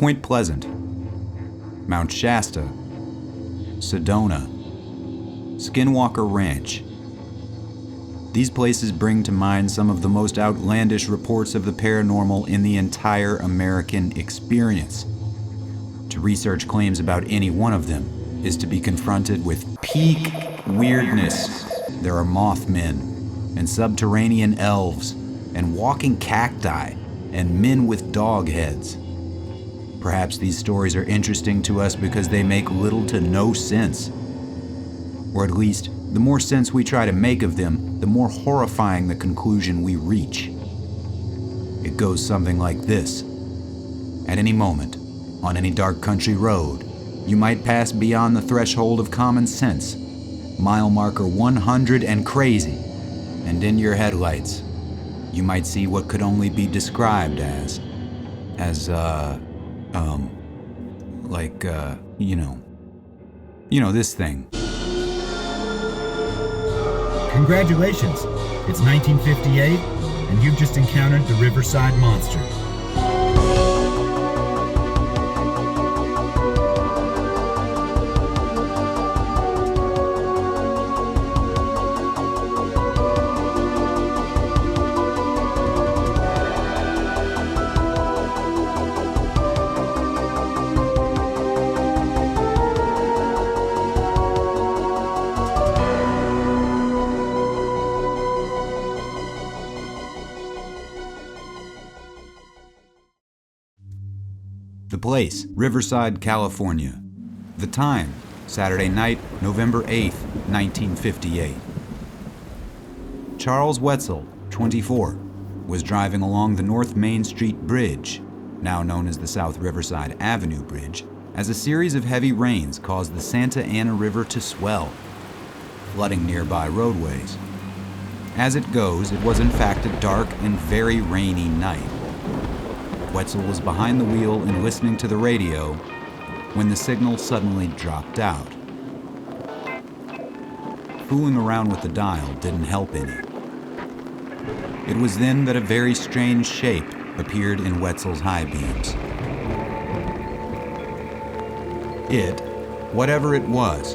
Point Pleasant, Mount Shasta, Sedona, Skinwalker Ranch. These places bring to mind some of the most outlandish reports of the paranormal in the entire American experience. To research claims about any one of them is to be confronted with peak weirdness. There are Mothmen, and subterranean elves, and walking cacti, and men with dog heads. Perhaps these stories are interesting to us because they make little to no sense. Or at least, the more sense we try to make of them, the more horrifying the conclusion we reach. It goes something like this. At any moment, on any dark country road, you might pass beyond the threshold of common sense, mile marker 100 and crazy, and in your headlights, you might see what could only be described as this thing. Congratulations, it's 1958, and you've just encountered the Riverside Monster. The place, Riverside, California. The time, Saturday night, November 8th, 1958. Charles Wetzel, 24, was driving along the North Main Street Bridge, now known as the South Riverside Avenue Bridge, as a series of heavy rains caused the Santa Ana River to swell, flooding nearby roadways. As it goes, it was in fact a dark and very rainy night. Wetzel was behind the wheel and listening to the radio when the signal suddenly dropped out. Fooling around with the dial didn't help any. It was then that a very strange shape appeared in Wetzel's high beams. It, whatever it was,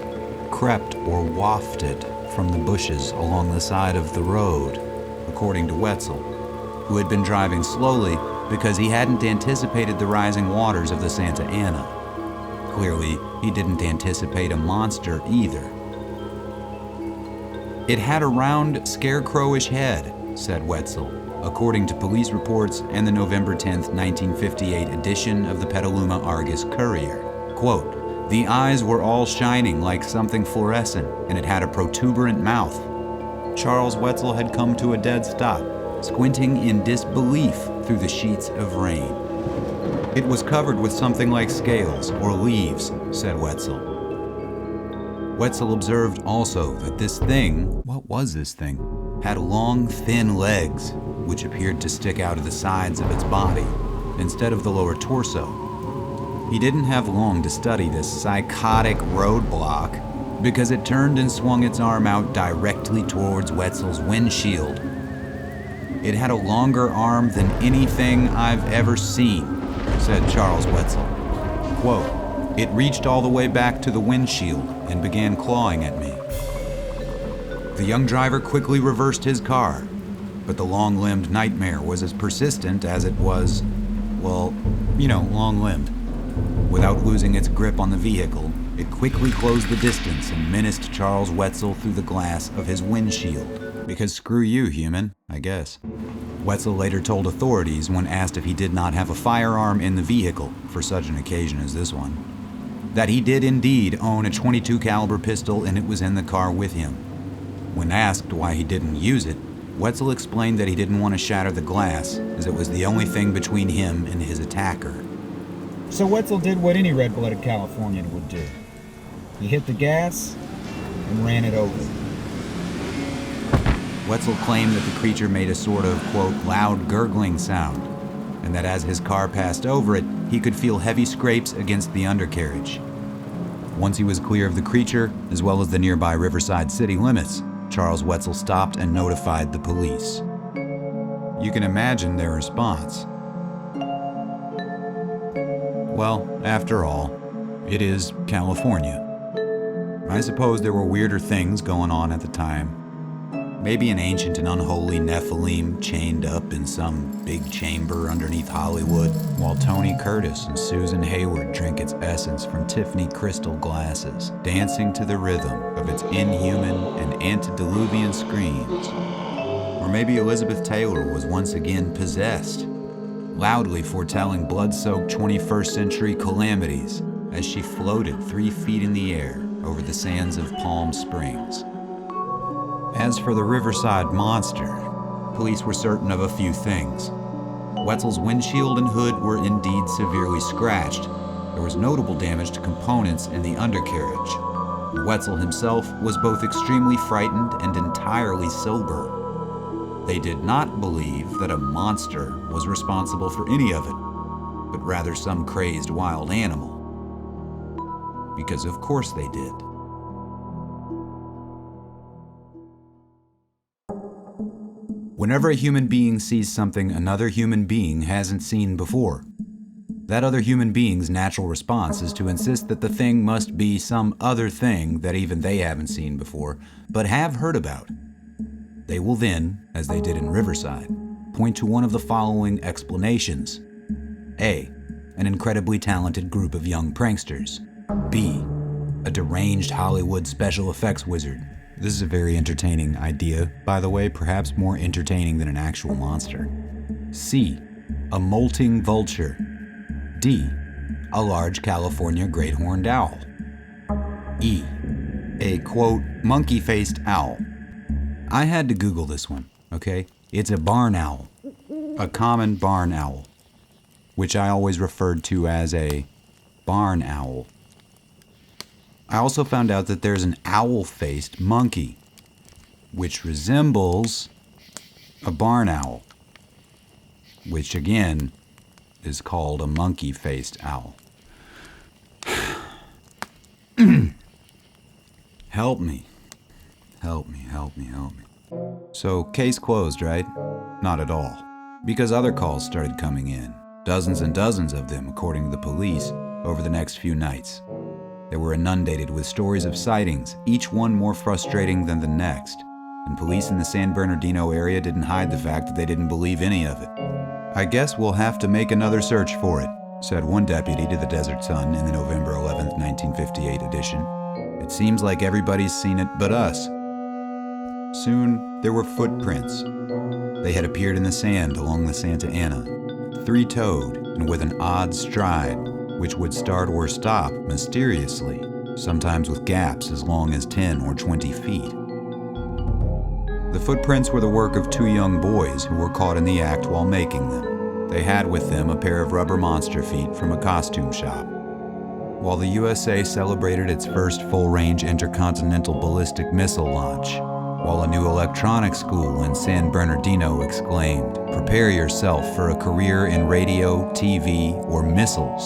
crept or wafted from the bushes along the side of the road, according to Wetzel, who had been driving slowly because he hadn't anticipated the rising waters of the Santa Ana. Clearly, he didn't anticipate a monster either. It had a round, scarecrowish head, said Wetzel, according to police reports and the November 10th, 1958 edition of the Petaluma Argus Courier. Quote, "The eyes were all shining like something fluorescent, and it had a protuberant mouth." Charles Wetzel had come to a dead stop, squinting in disbelief through the sheets of rain. "It was covered with something like scales or leaves," said Wetzel. Wetzel observed also that this thing, what was this thing, had long, thin legs, which appeared to stick out of the sides of its body, instead of the lower torso. He didn't have long to study this psychotic roadblock, because it turned and swung its arm out directly towards Wetzel's windshield. "It had a longer arm than anything I've ever seen," said Charles Wetzel. Quote, "It reached all the way back to the windshield and began clawing at me." The young driver quickly reversed his car, but the long-limbed nightmare was as persistent as it was, long-limbed. Without losing its grip on the vehicle, it quickly closed the distance and menaced Charles Wetzel through the glass of his windshield. Because screw you, human, I guess. Wetzel later told authorities when asked if he did not have a firearm in the vehicle for such an occasion as this one, that he did indeed own a .22 caliber pistol and it was in the car with him. When asked why he didn't use it, Wetzel explained that he didn't want to shatter the glass, as it was the only thing between him and his attacker. So Wetzel did what any red-blooded Californian would do. He hit the gas and ran it over. Wetzel claimed that the creature made a sort of, quote, loud gurgling sound, and that as his car passed over it, he could feel heavy scrapes against the undercarriage. Once he was clear of the creature, as well as the nearby Riverside city limits, Charles Wetzel stopped and notified the police. You can imagine their response. Well, after all, it is California. I suppose there were weirder things going on at the time. Maybe an ancient and unholy Nephilim chained up in some big chamber underneath Hollywood, while Tony Curtis and Susan Hayward drink its essence from Tiffany crystal glasses, dancing to the rhythm of its inhuman and antediluvian screams. Or maybe Elizabeth Taylor was once again possessed, loudly foretelling blood-soaked 21st century calamities as she floated 3 feet in the air over the sands of Palm Springs. As for the Riverside monster, police were certain of a few things. Wetzel's windshield and hood were indeed severely scratched. There was notable damage to components in the undercarriage. Wetzel himself was both extremely frightened and entirely sober. They did not believe that a monster was responsible for any of it, but rather some crazed wild animal. Because of course they did. Whenever a human being sees something another human being hasn't seen before, that other human being's natural response is to insist that the thing must be some other thing that even they haven't seen before, but have heard about. They will then, as they did in Riverside, point to one of the following explanations. A, an incredibly talented group of young pranksters. B, a deranged Hollywood special effects wizard. This is a very entertaining idea, by the way, perhaps more entertaining than an actual monster. C, a molting vulture. D, a large California great horned owl. E, a, quote, monkey-faced owl. I had to Google this one, okay? It's a barn owl, a common barn owl, which I always referred to as a barn owl. I also found out that there's an owl-faced monkey, which resembles a barn owl, which again is called a monkey-faced owl. Help me. Help me, help me, help me. So, case closed, right? Not at all. Because other calls started coming in. Dozens and dozens of them, according to the police, over the next few nights. They were inundated with stories of sightings, each one more frustrating than the next. And police in the San Bernardino area didn't hide the fact that they didn't believe any of it. I guess we'll have to make another search for it, said one deputy to the Desert Sun in the November 11th, 1958 edition. It seems like everybody's seen it but us. Soon, there were footprints. They had appeared in the sand along the Santa Ana, 3-toed and with an odd stride, which would start or stop mysteriously, sometimes with gaps as long as 10 or 20 feet. The footprints were the work of 2 young boys who were caught in the act while making them. They had with them a pair of rubber monster feet from a costume shop. While the USA celebrated its first full-range intercontinental ballistic missile launch, while a new electronics school in San Bernardino exclaimed, "Prepare yourself for a career in radio, TV, or missiles,"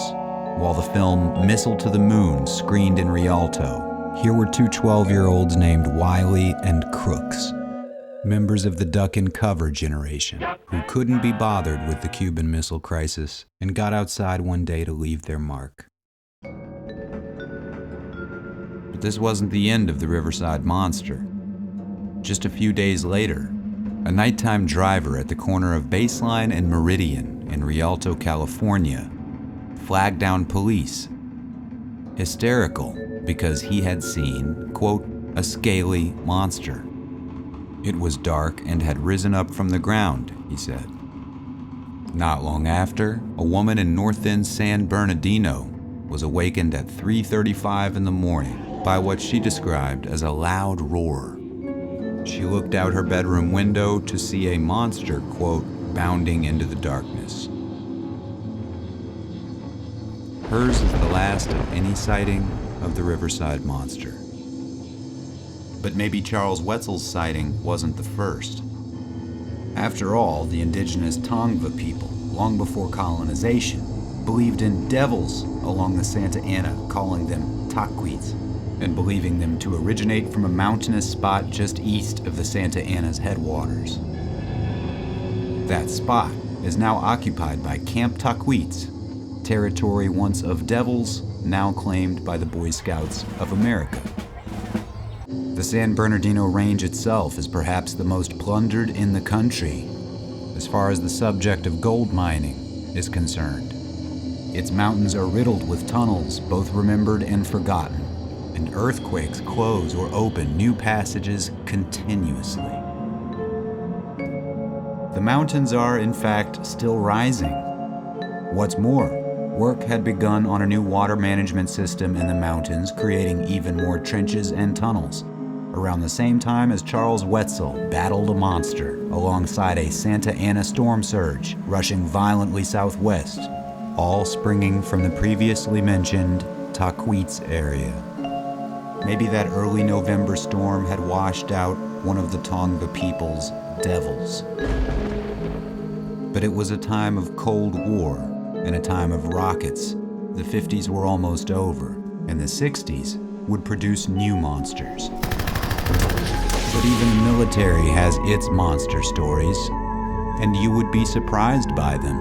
while the film Missile to the Moon screened in Rialto, here were 2 12-year-olds named Wiley and Crooks, members of the duck and cover generation, who couldn't be bothered with the Cuban Missile Crisis and got outside one day to leave their mark. But this wasn't the end of the Riverside monster. Just a few days later, a nighttime driver at the corner of Baseline and Meridian in Rialto, California, flagged down police, hysterical because he had seen, quote, a scaly monster. It was dark and had risen up from the ground, he said. Not long after, a woman in North End San Bernardino was awakened at 3:35 in the morning by what she described as a loud roar. She looked out her bedroom window to see a monster, quote, bounding into the darkness. Hers is the last of any sighting of the Riverside monster. But maybe Charles Wetzel's sighting wasn't the first. After all, the indigenous Tongva people, long before colonization, believed in devils along the Santa Ana, calling them Tahquitz, and believing them to originate from a mountainous spot just east of the Santa Ana's headwaters. That spot is now occupied by Camp Tahquitz, territory once of devils, now claimed by the Boy Scouts of America. The San Bernardino Range itself is perhaps the most plundered in the country, as far as the subject of gold mining is concerned. Its mountains are riddled with tunnels, both remembered and forgotten, and earthquakes close or open new passages continuously. The mountains are, in fact, still rising. What's more, work had begun on a new water management system in the mountains, creating even more trenches and tunnels, around the same time as Charles Wetzel battled a monster alongside a Santa Ana storm surge rushing violently southwest, all springing from the previously mentioned Tahquitz area. Maybe that early November storm had washed out one of the Tonga people's devils. But it was a time of Cold War and a time of rockets. The 50s were almost over, and the 60s would produce new monsters. But even the military has its monster stories, and you would be surprised by them.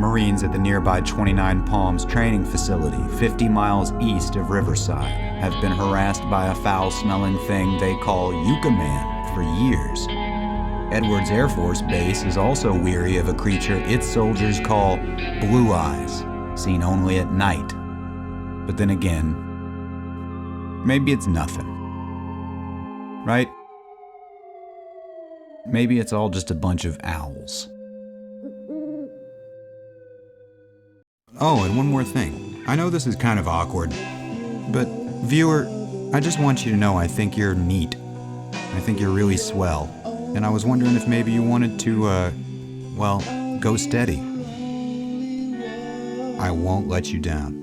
Marines at the nearby 29 Palms training facility, 50 miles east of Riverside, have been harassed by a foul-smelling thing they call Yucca Man for years. Edwards Air Force Base is also weary of a creature its soldiers call Blue Eyes, seen only at night. But then again, maybe it's nothing. Right? Maybe it's all just a bunch of owls. Oh, and one more thing. I know this is kind of awkward, but viewer, I just want you to know I think you're neat. I think you're really swell. And I was wondering if maybe you wanted to, go steady. I won't let you down.